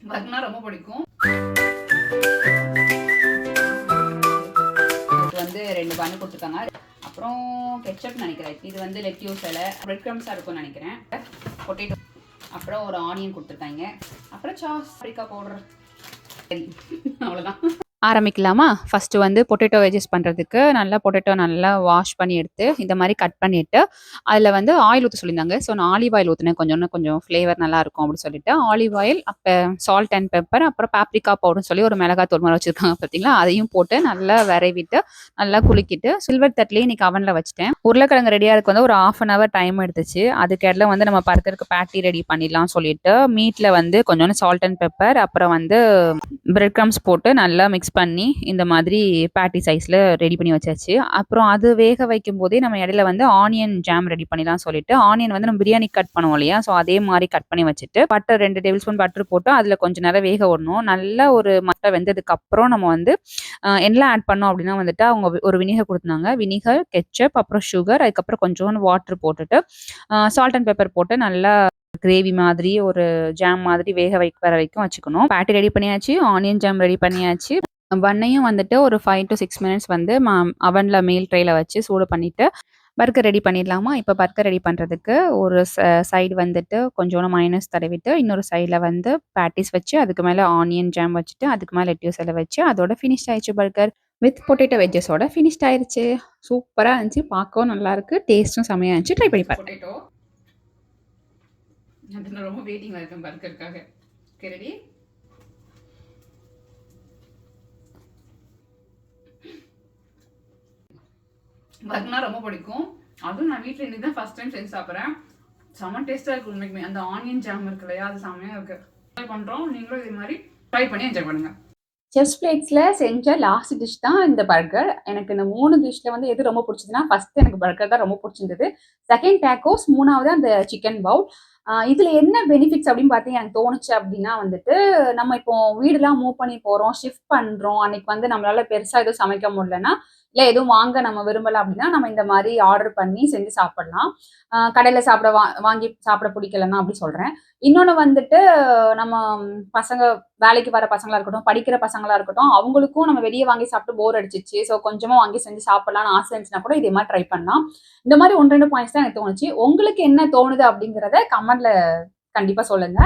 பர்கர்னா ரொம்ப பிடிக்கும். வந்து 2 பன்னு கொடுத்துருக்காங்க. அப்புறம் கெச்சப் நினைக்கிறேன். இது வந்து லெட்யூஸ் பிரெட் க்ரம்ஸாக இருக்கும்னு நினைக்கிறேன். பொட்டேட்டோ, அப்புறம் ஒரு ஆனியன் கொடுத்துருக்காங்க. அப்புறம் சாஸ், பாப்ரிகா பவுடர். சரி, அவ்வளோதான். ஆரம்பிக்கலாமா? ஃபஸ்ட்டு வந்து பொட்டேட்டோ வெஜ்ஜஸ் பண்ணுறதுக்கு பொட்டேட்டோ நல்லா வாஷ் பண்ணி எடுத்து இந்த மாதிரி கட் பண்ணிவிட்டு அதில் வந்து ஆயில் ஊற்ற சொல்லியிருந்தாங்க. ஸோ நான் ஆலிவ் ஆயில் ஊற்றினேன், கொஞ்சம் ஃப்ளேவர் நல்லாயிருக்கும் அப்படின்னு சொல்லிட்டு. ஆலிவ் ஆயில், அப்போ சால்ட் அண்ட் பெப்பர், அப்புறம் பாப்ரிகா பவுடர்னு சொல்லி ஒரு மிளகாத்தூள் மாதிரி வச்சுருக்காங்க பார்த்தீங்களா, அதையும் போட்டு நல்லா விரைவிட்டு நல்லா குலுக்கிட்டு சில்வர் தட்டிலே இன்றைக்கி அவனில் வச்சுட்டேன். உருளைக்கிழங்கு ரெடியாக இருக்க வந்து ஒரு 1/2 hour டைம் எடுத்துச்சு. அதுக்கேடல வந்து நம்ம பர்கருக்கு பேட்டி ரெடி பண்ணிடலாம் சொல்லிட்டு மீட்டில் வந்து கொஞ்சோண்டு சால்ட் அண்ட் பெப்பர், அப்புறம் வந்து பிரெட் க்ரம்ஸ் போட்டு நல்லா மிக்ஸ் பண்ணி இந்த மாதிரி பேட்டி சைஸில் ரெடி பண்ணி வச்சாச்சு. அப்புறம் அது வேக வைக்கும் போதே நம்ம இடையில வந்து ஆனியன் ஜாம் ரெடி பண்ணிடலாம் சொல்லிட்டு ஆனியன் வந்து நம்ம பிரியாணி கட் பண்ணுவோம் இல்லையா, ஸோ அதே மாதிரி கட் பண்ணி வச்சுட்டு பட்டர் 2 டேபிள் ஸ்பூன் பட்டர் போட்டு அதில் கொஞ்சம் நேரம் வேக விடணும். நல்லா ஒரு மட்டை வெந்ததுக்கு அப்புறம் நம்ம வந்து என்னெல்லாம் ஆட் பண்ணோம் அப்படின்னா வந்துட்டு அவங்க ஒரு வினிகர் கொடுத்தாங்க. வினிகர், கெச்சப், அப்புறம் சுகர், அதுக்கப்புறம் கொஞ்சோண்டு வாட்டர் போட்டுட்டு சால்ட் அண்ட் பெப்பர் போட்டு நல்லா கிரேவி மாதிரி ஒரு ஜாம் மாதிரி வர வரைக்கும் வச்சுக்கணும். பேட்டி ரெடி பண்ணியாச்சு, ஆனியன் ஜாம் ரெடி பண்ணியாச்சு. பண்ணையும் வந்துட்டு ஒரு 5 to 6 minutes வந்து அவனில் மேல் ட்ரேயில் வச்சு சூடு பண்ணிவிட்டு பர்கர் ரெடி பண்ணிடலாமா? இப்போ பர்கர் ரெடி பண்ணுறதுக்கு ஒரு சைடு வந்துட்டு கொஞ்சோண்டு மைனஸ் தடவிட்டு இன்னொரு சைடில் வந்து பேட்டிஸ் வச்சு அதுக்கு மேலே ஆனியன் ஜாம் வச்சுட்டு அதுக்கு மேலே லெட்யூஸ் எல்லாம் வச்சு அதோட ஃபினிஷ் ஆயிடுச்சு. பர்கர் வித் பொட்டேட்டோ வெஜ்ஜஸோட ஃபினிஷ்ட் ஆயிடுச்சு. சூப்பராக இருந்துச்சு, பார்க்கவும் நல்லாயிருக்கு, டேஸ்ட்டும் செம்மையாக இருந்துச்சு. ட்ரை பண்ணி பாருங்க. பொட்டேட்டோ நான் ரொம்ப வெயிட்டிங்ல இருக்கேன் பர்கருக்காக. Okay, ready? பர்கர்னா ரொம்ப பிடிக்கும். அதுவும் நான் வீட்டில் இன்னைக்கு தான் ஃபர்ஸ்ட் டைம் செஞ்சு சாப்பிட்றேன். செம்ம டேஸ்ட்டாக இருக்குது உண்மைக்குமே. அந்த ஆனியன் ஜாம் இருக்கு இல்லையா, அது செம்மையாக இருக்குது. ட்ரை பண்ணுறோம், நீங்களும் இதே மாதிரி ட்ரை பண்ணி என்ஜாய் பண்ணுங்கள். செஃப்ஸ் பிளேட்ஸில் செஞ்ச லாஸ்ட் டிஷ் தான் இந்த பர்கர். எனக்கு இந்த 3 டிஷ்ஷில் வந்து எது ரொம்ப பிடிச்சதுன்னா, ஃபஸ்ட்டு எனக்கு பர்கர் தான் ரொம்ப பிடிச்சிருந்தது. செகண்ட் டேக்கோஸ், 3வது அந்த சிக்கன் பவுல். இதில் என்ன பெனிஃபிட்ஸ் அப்படின்னு பார்த்து எனக்கு தோணுச்சு அப்படின்னா வந்துட்டு, நம்ம இப்போ வீடுலாம் மூவ் பண்ணி போகிறோம், ஷிஃப்ட் பண்ணுறோம், அன்னைக்கு வந்து நம்மளால பெருசாக எதுவும் சமைக்க முடியலன்னா, இல்லை எதுவும் வாங்க நம்ம விரும்பலை அப்படின்னா நம்ம இந்த மாதிரி ஆர்டர் பண்ணி செஞ்சு சாப்பிடலாம். கடையில் வாங்கி சாப்பிட பிடிக்கலன்னா அப்படி சொல்கிறேன். இன்னொன்று வந்துட்டு நம்ம பசங்க வேலைக்கு வர பசங்களா இருக்கட்டும், படிக்கிற பசங்களா இருக்கட்டும், அவங்களுக்கும் நம்ம வெளியே வாங்கி சாப்பிட்டு போர் அடிச்சிச்சு, ஸோ கொஞ்சமாக வாங்கி செஞ்சு சாப்பிடலாம்னு ஆசை இருந்துச்சுன்னா கூட இதே மாதிரி ட்ரை பண்ணலாம். இந்த மாதிரி 1-2 பாயிண்ட்ஸ் தான் எனக்கு தோணுச்சு. உங்களுக்கு என்ன தோணுது அப்படிங்கிறத கமெண்ட்ல கண்டிப்பாக சொல்லுங்க.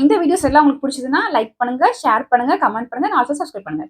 இந்த வீடியோஸ் எல்லாம் உங்களுக்கு பிடிச்சதுன்னா லைக் பண்ணுங்க, ஷேர் பண்ணுங்க, கமெண்ட் பண்ணுங்க, ஆல்சோ சப்ஸ்கிரைப் பண்ணுங்க.